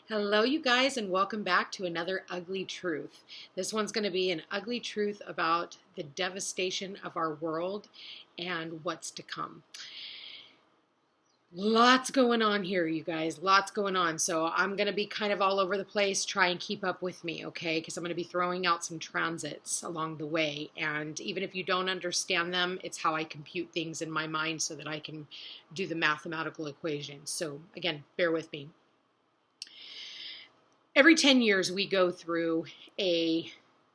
Hello, you guys, and welcome back to another ugly truth. This one's going to be an ugly truth about the devastation of our world and what's to come. Lots going on here, you guys. Lots going on. So I'm going to be kind of all over the place. Try and keep up with me, okay? Because I'm going to be throwing out some transits along the way. And even if you don't understand them, it's how I compute things in my mind so that I can do the mathematical equations. So again, bear with me. Every 10 years, we go through a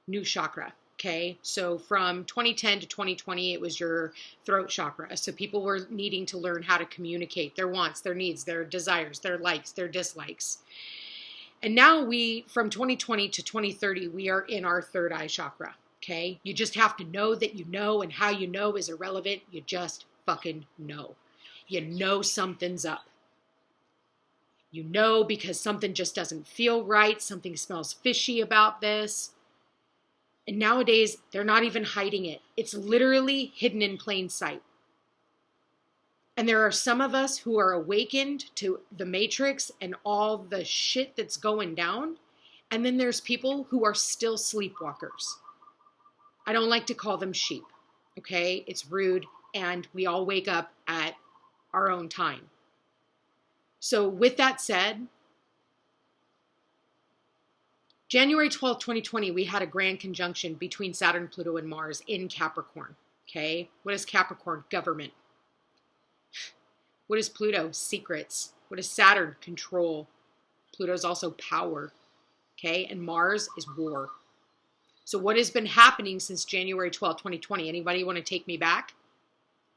new chakra, okay? So from 2010 to 2020, it was your throat chakra. So people were needing to learn how to communicate their wants, their needs, their desires, their likes, their dislikes. And now from 2020 to 2030, we are in our third eye chakra, okay? You just have to know that you know, and how you know is irrelevant. You just fucking know. You know something's up. You know because something just doesn't feel right. Something smells fishy about this. And nowadays, they're not even hiding it. It's literally hidden in plain sight. And there are some of us who are awakened to the matrix and all the shit that's going down. And then there's people who are still sleepwalkers. I don't like to call them sheep, okay? It's rude, and we all wake up at our own time. So with that said, January 12th, 2020, we had a grand conjunction between Saturn, Pluto, and Mars in Capricorn, okay? What is Capricorn? Government. What is Pluto? Secrets. What is Saturn? Control. Pluto is also power, okay? And Mars is war. So what has been happening since January 12th, 2020? Anybody want to take me back?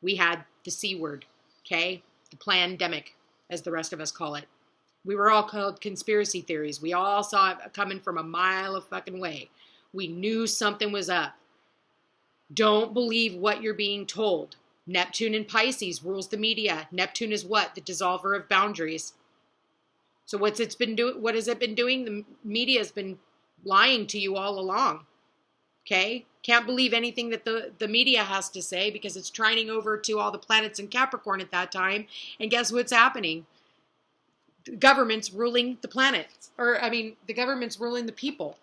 We had the C word, okay? The pandemic, as the rest of us call it. We were all called conspiracy theories. We all saw it coming from a mile of fucking way. We knew something was up. Don't believe what you're being told. Neptune in Pisces rules the media. Neptune is what? The dissolver of boundaries. So what has it been doing? The media has been lying to you all along. Okay? Can't believe anything that the media has to say because it's trining over to all the planets in Capricorn at that time. And guess what's happening? The government's ruling the planets. The government's ruling the people.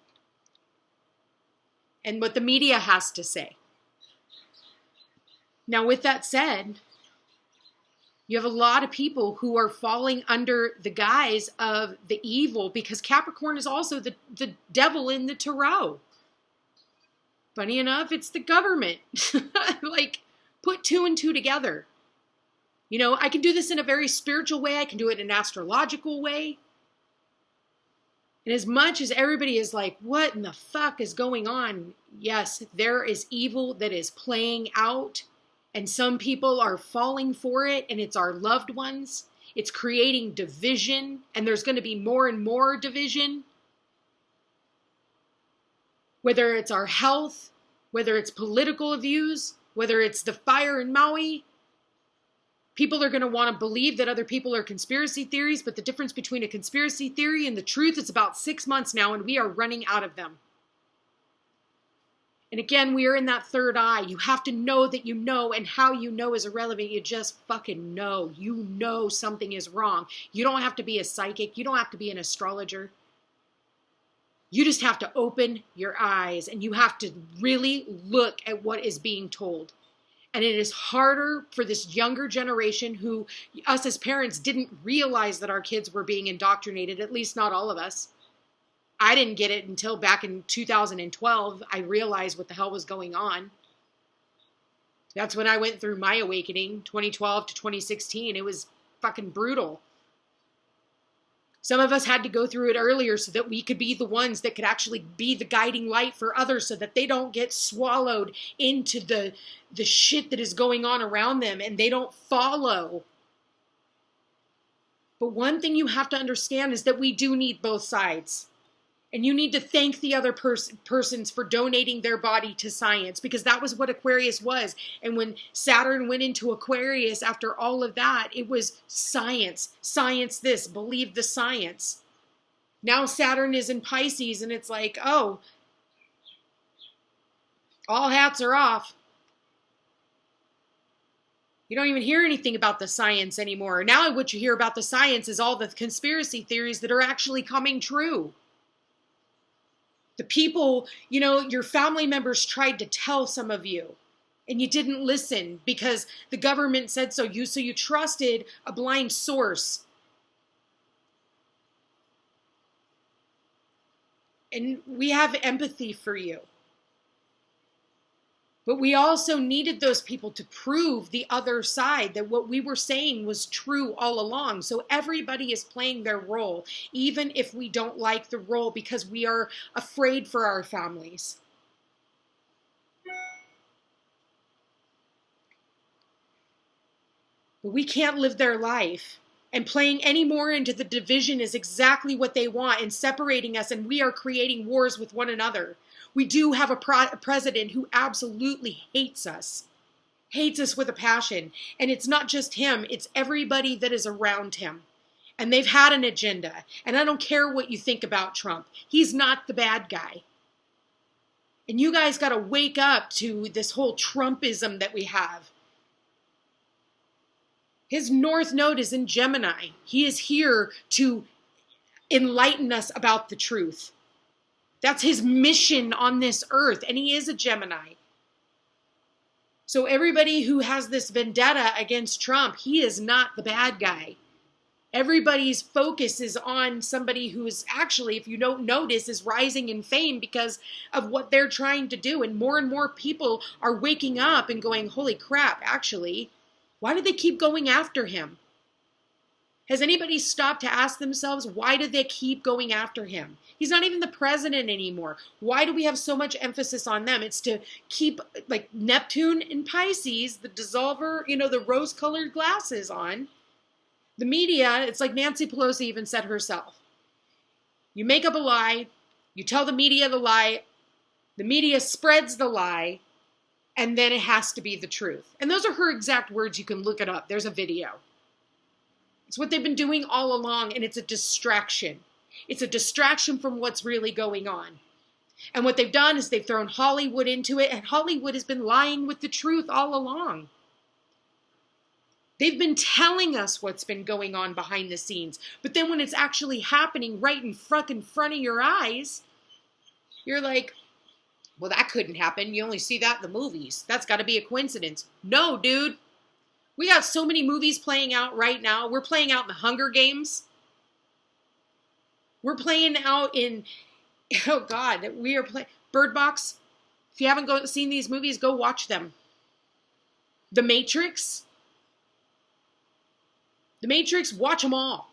And what the media has to say. Now, with that said, you have a lot of people who are falling under the guise of the evil because Capricorn is also the devil in the tarot. Funny enough, it's the government. Like, put two and two together. You know, I can do this in a very spiritual way. I can do it in an astrological way. And as much as everybody is like, what in the fuck is going on? Yes, there is evil that is playing out. And some people are falling for it. And it's our loved ones. It's creating division. And there's going to be more and more division. Whether it's our health, whether it's political views, whether it's the fire in Maui, people are going to want to believe that other people are conspiracy theories, but the difference between a conspiracy theory and the truth is about 6 months now, and we are running out of them. And again, we are in that third eye. You have to know that you know, and how you know is irrelevant. You just fucking know. You know something is wrong. You don't have to be a psychic. You don't have to be an astrologer. You just have to open your eyes and you have to really look at what is being told. And it is harder for this younger generation who, us as parents, didn't realize that our kids were being indoctrinated, at least not all of us. I didn't get it until back in 2012. I realized what the hell was going on. That's when I went through my awakening, 2012 to 2016. It was fucking brutal. Some of us had to go through it earlier so that we could be the ones that could actually be the guiding light for others so that they don't get swallowed into the shit that is going on around them and they don't follow. But one thing you have to understand is that we do need both sides. And you need to thank the other persons for donating their body to science because that was what Aquarius was. And when Saturn went into Aquarius after all of that, it was science. Science this, believe the science. Now Saturn is in Pisces and it's like, oh, all hats are off. You don't even hear anything about the science anymore. Now what you hear about the science is all the conspiracy theories that are actually coming true. The people, your family members tried to tell some of you, and you didn't listen because the government said so. So you trusted a blind source. And we have empathy for you. But we also needed those people to prove the other side, that what we were saying was true all along. So everybody is playing their role, even if we don't like the role, because we are afraid for our families. But we can't live their life. And playing any more into the division is exactly what they want, and separating us, and we are creating wars with one another. We do have a president who absolutely hates us with a passion. And it's not just him, it's everybody that is around him. And they've had an agenda. And I don't care what you think about Trump. He's not the bad guy. And you guys got to wake up to this whole Trumpism that we have. His North Node is in Gemini. He is here to enlighten us about the truth. That's his mission on this earth, and he is a Gemini. So everybody who has this vendetta against Trump, he is not the bad guy. Everybody's focus is on somebody who is actually, if you don't notice, is rising in fame because of what they're trying to do. And more people are waking up and going, holy crap, actually, why do they keep going after him? Has anybody stopped to ask themselves, why do they keep going after him? He's not even the president anymore. Why do we have so much emphasis on them? It's to keep, like, Neptune in Pisces, the dissolver, the rose-colored glasses on. The media, it's like Nancy Pelosi even said herself. You make up a lie, you tell the media spreads the lie, and then it has to be the truth. And those are her exact words. You can look it up. There's a video. It's what they've been doing all along, and it's a distraction. It's a distraction from what's really going on. And what they've done is they've thrown Hollywood into it, and Hollywood has been lying with the truth all along. They've been telling us what's been going on behind the scenes, but then when it's actually happening right in front of your eyes, you're like, well, that couldn't happen. You only see that in the movies. That's got to be a coincidence. No, dude. We got so many movies playing out right now. We're playing out in the Hunger Games. We're playing out in, oh God, we are playing Bird Box. If you haven't seen these movies, go watch them. The Matrix. The Matrix, watch them all.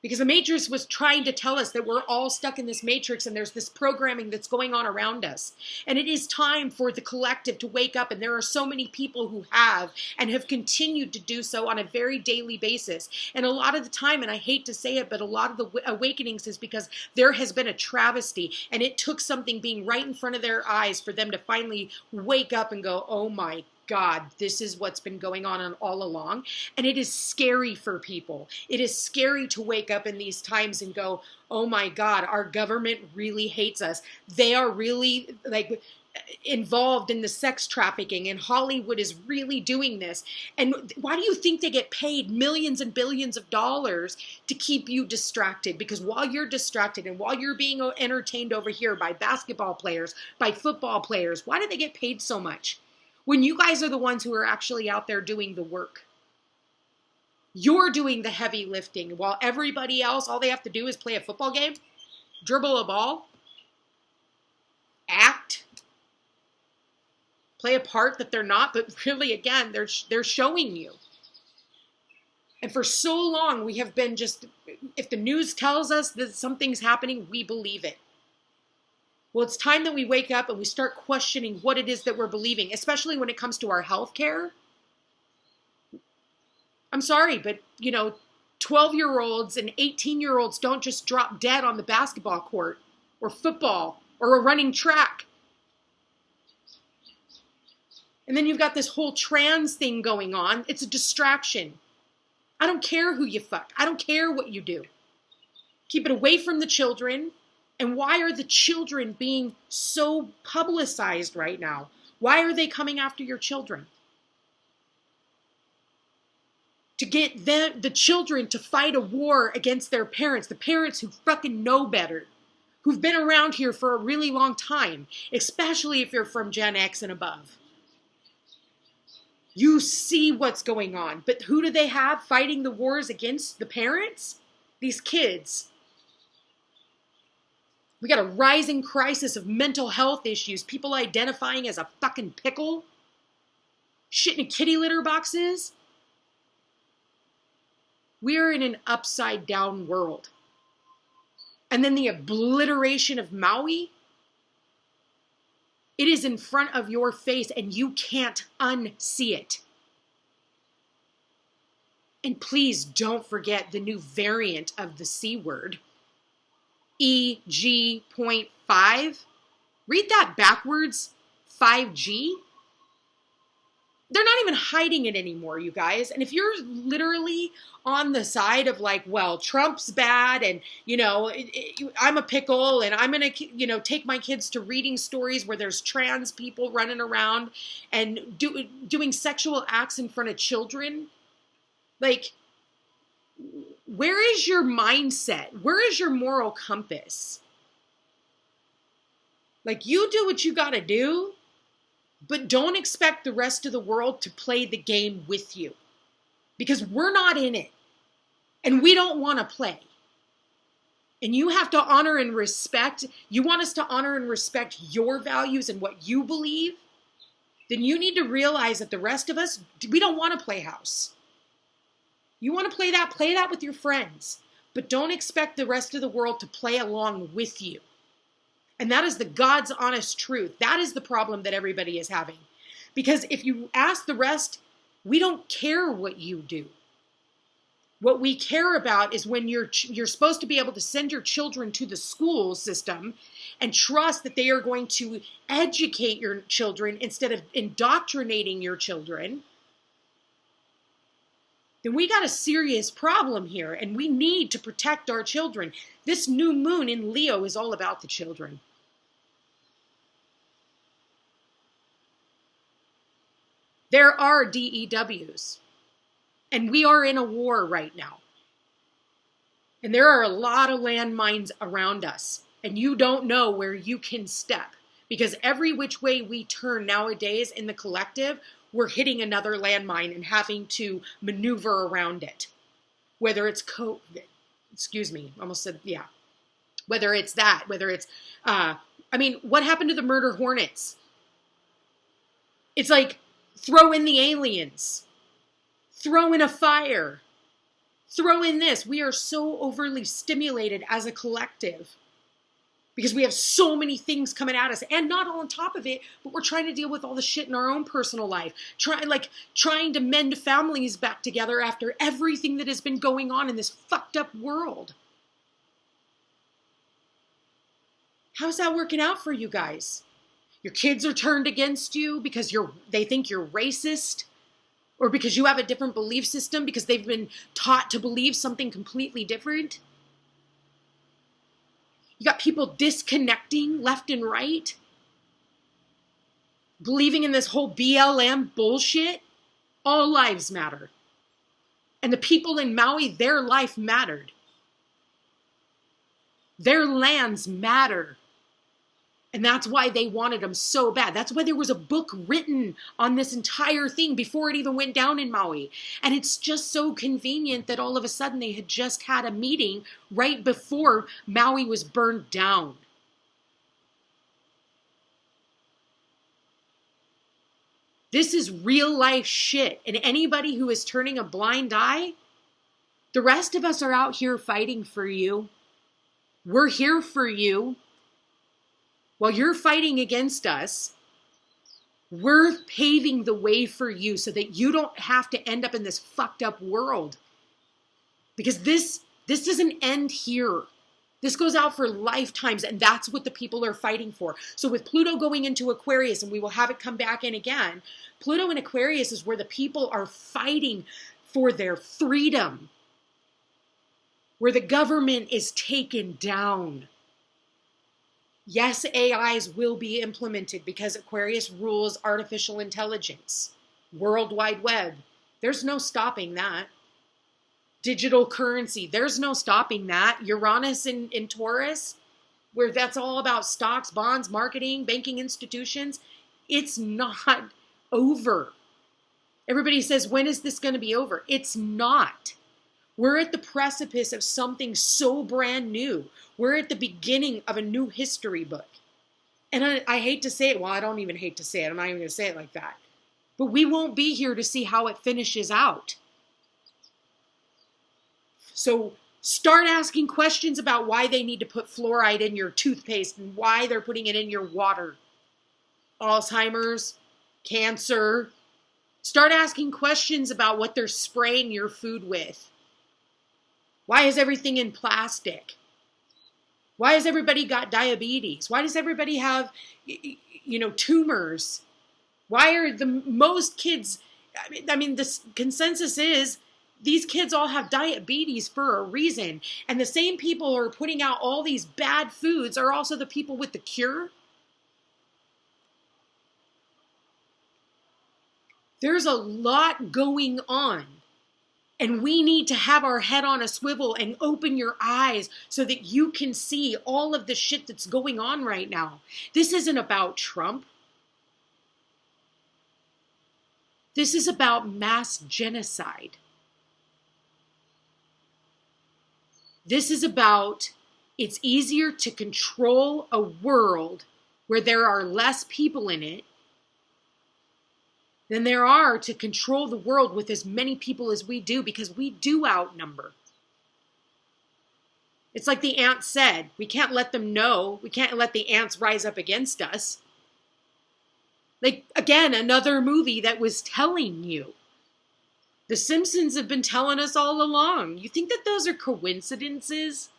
Because the Matrix was trying to tell us that we're all stuck in this Matrix and there's this programming that's going on around us. And it is time for the collective to wake up. And there are so many people who have and have continued to do so on a very daily basis. And a lot of the time, and I hate to say it, but a lot of the awakenings is because there has been a travesty. And it took something being right in front of their eyes for them to finally wake up and go, oh my God, this is what's been going on all along. And it is scary for people. It is scary to wake up in these times and go, oh my God, our government really hates us. They are really involved in the sex trafficking, and Hollywood is really doing this. And why do you think they get paid millions and billions of dollars to keep you distracted? Because while you're distracted and while you're being entertained over here by basketball players, by football players, why do they get paid so much? When you guys are the ones who are actually out there doing the work. You're doing the heavy lifting while everybody else, all they have to do is play a football game, dribble a ball, act, play a part that they're not, but really, again, they're showing you. And for so long, we have been just, if the news tells us that something's happening, we believe it. Well, it's time that we wake up and we start questioning what it is that we're believing, especially when it comes to our health care. I'm sorry, but, 12-year-olds and 18-year-olds don't just drop dead on the basketball court or football or a running track. And then you've got this whole trans thing going on. It's a distraction. I don't care who you fuck. I don't care what you do. Keep it away from the children. And why are the children being so publicized right now? Why are they coming after your children? to get the children to fight a war against their parents, the parents who fucking know better, who've been around here for a really long time, especially if you're from Gen X and above. You see what's going on. But who do they have fighting the wars against the parents? These kids. We got a rising crisis of mental health issues, people identifying as a fucking pickle, shit in kitty litter boxes. We're in an upside down world. And then the obliteration of Maui, it is in front of your face and you can't unsee it. And please don't forget the new variant of the C word, EG.5. Read that backwards, 5G. They're not even hiding it anymore, you guys. And if you're literally on the side of like, well, Trump's bad and, you know, I'm a pickle and I'm going to, you know, take my kids to reading stories where there's trans people running around and doing sexual acts in front of children. Like, where is your mindset? Where is your moral compass? Like, you do what you got to do. But don't expect the rest of the world to play the game with you. Because we're not in it. And we don't want to play. And you have to honor and respect. You want us to honor and respect your values and what you believe? Then you need to realize that the rest of us, we don't want to play house. You want to play that with your friends. But don't expect the rest of the world to play along with you. And that is the God's honest truth. That is the problem that everybody is having. Because if you ask the rest, we don't care what you do. What we care about is when you're supposed to be able to send your children to the school system and trust that they are going to educate your children instead of indoctrinating your children. Then we got a serious problem here, and we need to protect our children. This new moon in Leo is all about the children. There are DEWs, and we are in a war right now. And there are a lot of landmines around us, and you don't know where you can step, because every which way we turn nowadays in the collective, we're hitting another landmine and having to maneuver around it. Whether it's whether it's that, whether it's, what happened to the murder hornets? It's like, throw in the aliens, throw in a fire, throw in this. We are so overly stimulated as a collective because we have so many things coming at us, and not all on top of it, but we're trying to deal with all the shit in our own personal life, trying to mend families back together after everything that has been going on in this fucked up world. How's that working out for you guys? Your kids are turned against you because they think you're racist, or because you have a different belief system because they've been taught to believe something completely different. You got people disconnecting left and right, believing in this whole BLM bullshit. All lives matter. And the people in Maui, their life mattered. Their lands matter. And that's why they wanted them so bad. That's why there was a book written on this entire thing before it even went down in Maui. And it's just so convenient that all of a sudden they had just had a meeting right before Maui was burned down. This is real life shit. And anybody who is turning a blind eye, the rest of us are out here fighting for you. We're here for you. While you're fighting against us, we're paving the way for you so that you don't have to end up in this fucked up world. Because this doesn't end here. This goes out for lifetimes, and that's what the people are fighting for. So with Pluto going into Aquarius, and we will have it come back in again, Pluto in Aquarius is where the people are fighting for their freedom, where the government is taken down. Yes, AIs will be implemented because Aquarius rules artificial intelligence, World Wide Web. There's no stopping that. digital currency. There's no stopping that. Uranus in Taurus, where that's all about stocks, bonds, marketing, banking institutions. It's not over. Everybody says, when is this going to be over? It's not. We're at the precipice of something so brand new. We're at the beginning of a new history book. And I hate to say it. Well, I don't even hate to say it. I'm not even going to say it like that. But we won't be here to see how it finishes out. So start asking questions about why they need to put fluoride in your toothpaste and why they're putting it in your water. Alzheimer's, cancer. Start asking questions about what they're spraying your food with. Why is everything in plastic? Why has everybody got diabetes? Why does everybody have, tumors? Why are the most kids, the consensus is these kids all have diabetes for a reason. And the same people who are putting out all these bad foods are also the people with the cure. There's a lot going on. And we need to have our head on a swivel and open your eyes so that you can see all of the shit that's going on right now. This isn't about Trump. This is about mass genocide. This is about, it's easier to control a world where there are less people in it than there are to control the world with as many people as we do, because we do outnumber. It's like the ants said, we can't let them know, we can't let the ants rise up against us. Like, again, another movie that was telling you. The Simpsons have been telling us all along. You think that those are coincidences?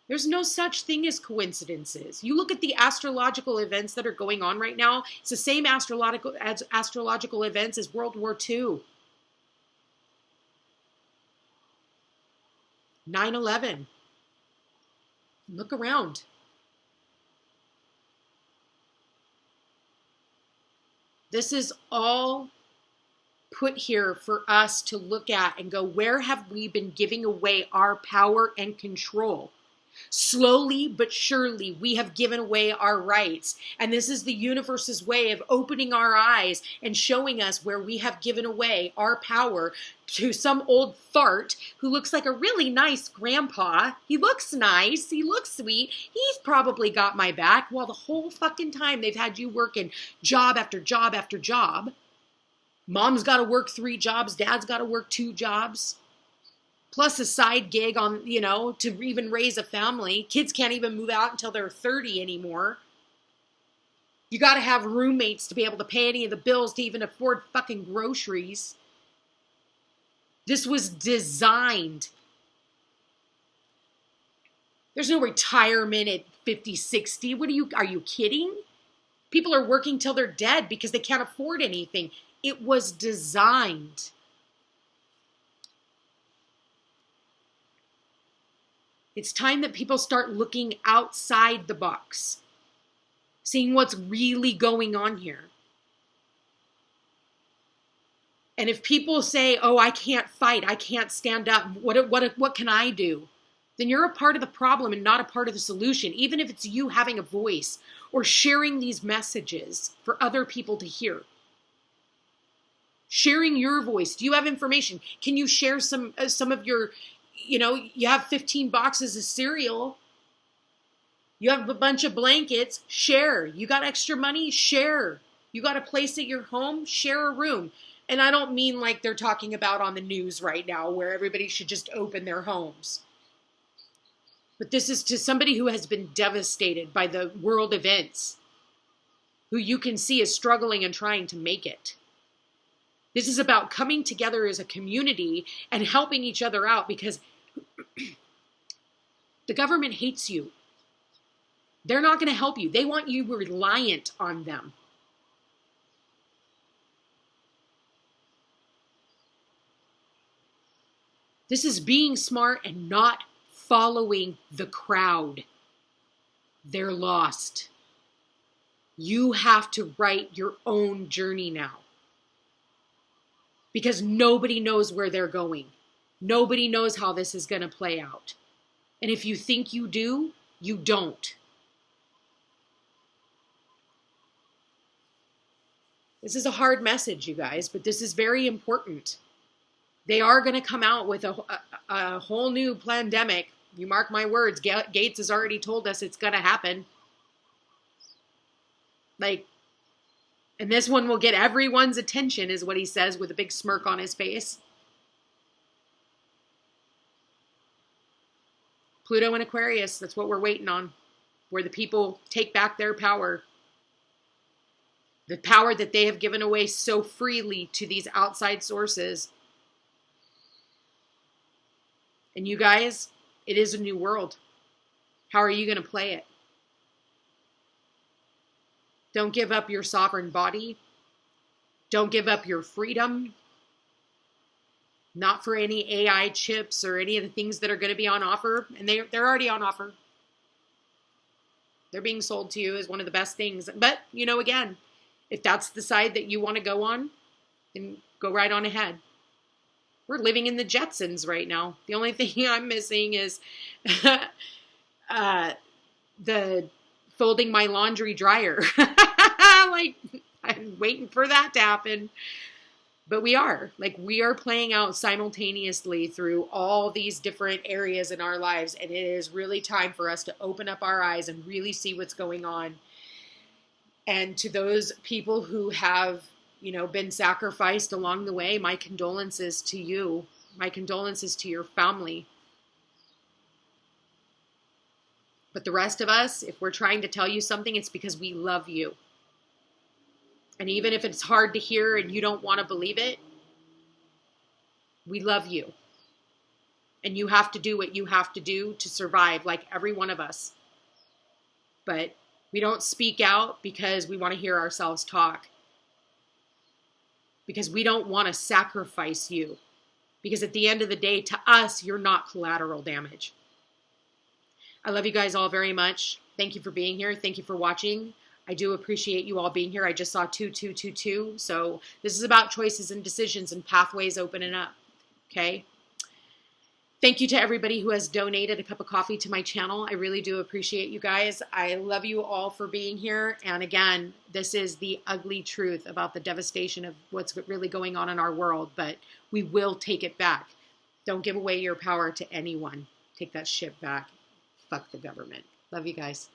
There's no such thing as coincidences. You look at the astrological events that are going on right now. It's the same astrological events as World War II. 9/11. Look around. This is all put here for us to look at and go, where have we been giving away our power and control? Slowly but surely, we have given away our rights. And this is the universe's way of opening our eyes and showing us where we have given away our power to some old fart who looks like a really nice grandpa. He looks nice. He looks sweet. He's probably got my back, while the whole fucking time they've had you working job after job after job. Mom's got to work 3 jobs. Dad's got to work 2 jobs. Plus a side gig on, to even raise a family. Kids can't even move out until they're 30 anymore. You got to have roommates to be able to pay any of the bills to even afford fucking groceries. This was designed. There's no retirement at 50, 60. Are you kidding? People are working till they're dead because they can't afford anything. It was designed. It's time that people start looking outside the box, seeing what's really going on here. And if people say, oh, I can't fight, I can't stand up, what can I do? Then you're a part of the problem and not a part of the solution, even if it's you having a voice or sharing these messages for other people to hear. Sharing your voice. Do you have information? Can you share some of your... you have 15 boxes of cereal. You have a bunch of blankets. Share. You got extra money? Share. You got a place at your home? Share a room. And I don't mean like they're talking about on the news right now where everybody should just open their homes. But this is to somebody who has been devastated by the world events, who you can see is struggling and trying to make it. This is about coming together as a community and helping each other out, because the government hates you. They're not going to help you. They want you reliant on them. This is being smart and not following the crowd. They're lost. You have to write your own journey now. because nobody knows where they're going. Nobody knows how this is going to play out. And if you think you do, you don't. This is a hard message, you guys, but this is very important. They are going to come out with a whole new pandemic. You mark my words. Gates has already told us it's going to happen. Like, and this one will get everyone's attention, is what he says with a big smirk on his face. Pluto and Aquarius, that's what we're waiting on. Where the people take back their power. The power that they have given away so freely to these outside sources. And you guys, it is a new world. How are you going to play it? Don't give up your sovereign body. Don't give up your freedom. Not for any AI chips or any of the things that are going to be on offer. And they're already on offer. They're being sold to you as one of the best things. But, you know, again, if that's the side that you want to go on, then go right on ahead. We're living in the Jetsons right now. The only thing I'm missing is the folding my laundry dryer. Like, I'm waiting for that to happen. But we are playing out simultaneously through all these different areas in our lives. And it is really time for us to open up our eyes and really see what's going on. And to those people who have, you know, been sacrificed along the way, my condolences to you. My condolences to your family. But the rest of us, if we're trying to tell you something, it's because we love you. And even if it's hard to hear and you don't want to believe it, we love you. And you have to do what you have to do to survive, like every one of us. But we don't speak out because we want to hear ourselves talk. Because we don't want to sacrifice you. Because at the end of the day, to us, you're not collateral damage. I love you guys all very much. Thank you for being here. Thank you for watching. I do appreciate you all being here. I just saw 2222. So this is about choices and decisions and pathways opening up. Okay. Thank you to everybody who has donated a cup of coffee to my channel. I really do appreciate you guys. I love you all for being here. And again, this is the ugly truth about the devastation of what's really going on in our world. But we will take it back. Don't give away your power to anyone. Take that shit back. Fuck the government. Love you guys.